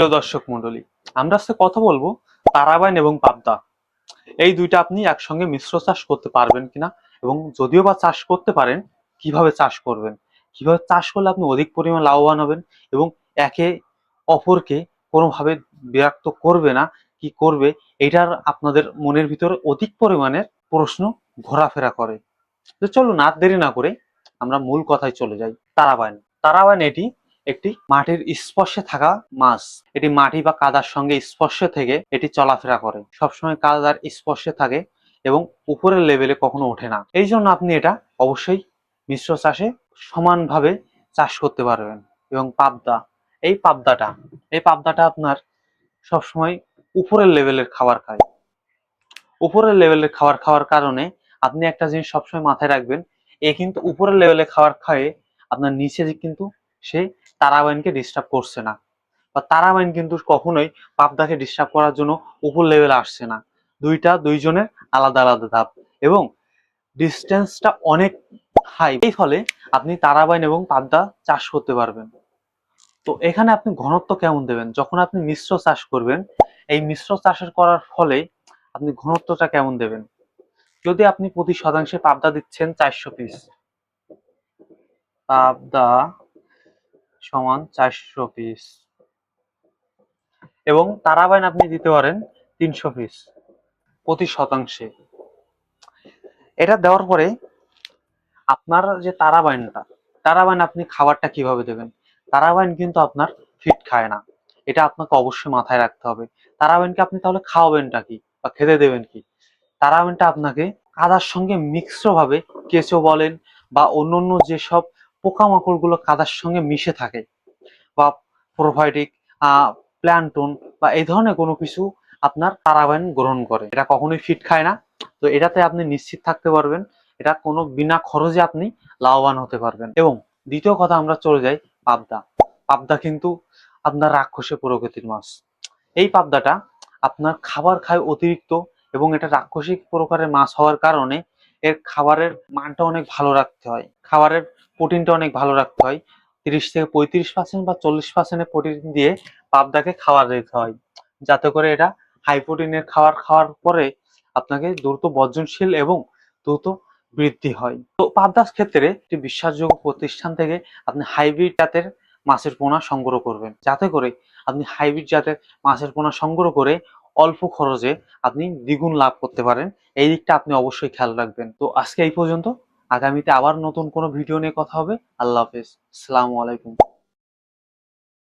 প্রিয় দর্শক মন্ডলী, আমরা আজকে কথা বলবো তারাবাইন এবং পাবদা এই দুইটা আপনি একসঙ্গে মিশ্র চাষ করতে পারবেন কিনা, এবং যদিও বা চাষ করতে পারেন কিভাবে চাষ করবেন, কিভাবে চাষ করলে আপনি অধিক পরিমাণ লাভবান হবেন এবং একে অপরকে কোনোভাবে বিরক্ত করবে না, কি করবে এটার আপনাদের মনের ভিতরে অধিক পরিমাণের প্রশ্ন ঘোরাফেরা করে। তো চলুন আর দেরি না করে আমরা মূল কথায় চলে যাই। তারাবাইন তারাবাইন এটি একটি মাটির স্পর্শে থাকা মাছ। এটি মাটি বা কাদার সঙ্গে স্পর্শে থেকে এটি চলাফেরা করে, সবসময় কাদার স্পর্শে থাকে এবং উপরের লেভেলে কখনো ওঠে না। এই জন্য আপনি এটা অবশ্যই মিশ্র চাষে সমানভাবে চাষ করতে পারবেন। এবং এই পাবদাটা আপনার সবসময় উপরের লেভেলের খাবার খায়। উপরের লেভেলের খাবার খাওয়ার কারণে আপনি একটা জিনিস সবসময় মাথায় রাখবেন, এ কিন্তু উপরের লেভেলে খাবার খায় আপনার নিচে কিন্তু সে তারাবাইনকে ডিস্টার্ব করছে না, বা তারাবাইন কিন্তু কখনোই পাবদাকে ডিস্টার্ব করার জন্য উপর লেভেলে আসছে না। দুইজনের আলাদা আলাদা ধাপ এবং ডিস্টেন্সটা অনেক হাই। এই ফলে আপনি তারাবাইন এবং পাবদা চাষ করতে পারবেন। তো এখানে আপনি ঘনত্ব কেমন দেবেন যখন আপনি মিশ্র চাষ করবেন? এই মিশ্র চাষের করার ফলে আপনি ঘনত্বটা কেমন দেবেন? যদি আপনি প্রতি শতাংশে পাবদা দিচ্ছেন 400 পিস, পাবদা সমান 400 পিস, এবং তারাবাইন আপনি দিতে পারেন 300 পিস প্রতি শতাংশে। এটা দেওয়ার পরে আপনার যে তারাবাইন আপনি খাবারটা কিভাবে দেবেন? তারাবাইন কিন্তু আপনার ফিড খায় না, এটা আপনাকে অবশ্যই মাথায় রাখতে হবে। তারাবাইনকে আপনি তাহলে খাওয়াবেনটা কি বা খেতে দেবেন কি? তারাবাইনটা আপনাকে কাদার সঙ্গে মিশ্র ভাবে, কেঁচো বলেন বা অন্যান্য যেসব পোকামাকড় গুলো কাদার সঙ্গে মিশে থাকে, বা প্রোভাইটিক প্ল্যান্টন বা এই ধরনের কোনো কিছু আপনার তারাবাইন গ্রহণ করে, এটা কখনোই ফিড খায় না। তো এটাতে আপনি নিশ্চিত থাকতে পারবেন, এটা কোনো বিনা খরচে আপনি লাভবান হতে পারবেন। এবং দ্বিতীয় কথা আমরা চলে যাই পাবদা কিন্তু আপনার রাক্ষসে প্রকৃতির মাছ। এই পাবদাটা আপনার খাবার খায় অতিরিক্ত, এবং এটা রাক্ষসিক প্রকারের মাছ হওয়ার কারণে এর খাবারের মানটা অনেক ভালো রাখতে হয়, খাবারের প্রোটিনটা অনেক ভালো রাখতে হয়। 30 থেকে 35% বা 40% প্রোটিন দিয়ে পাবদাকে খাবার দিতে হয়, যাতে করে এটা হাই প্রোটিনের খাবার খাওয়ার পরে আপনাকে দ্রুত বর্জনশীল এবং দ্রুত বৃদ্ধি হয়। তো পাবদার ক্ষেত্রে একটি বিশ্বাসযোগ্য প্রতিষ্ঠান থেকে আপনি হাইব্রিড জাতের মাছের পোনা সংগ্রহ করবেন, যাতে করে আপনি হাইব্রিড জাতের মাছের পোনা সংগ্রহ করে অল্প খরচে আপনি দ্বিগুণ লাভ করতে পারেন। এই দিকটা আপনি অবশ্যই খেয়াল রাখবেন। তো আজকে এই পর্যন্ত, আগামীতে আবার নতুন কোনো ভিডিও নিয়ে কথা হবে। আল্লাহ হাফেজ, আসসালামু আলাইকুম।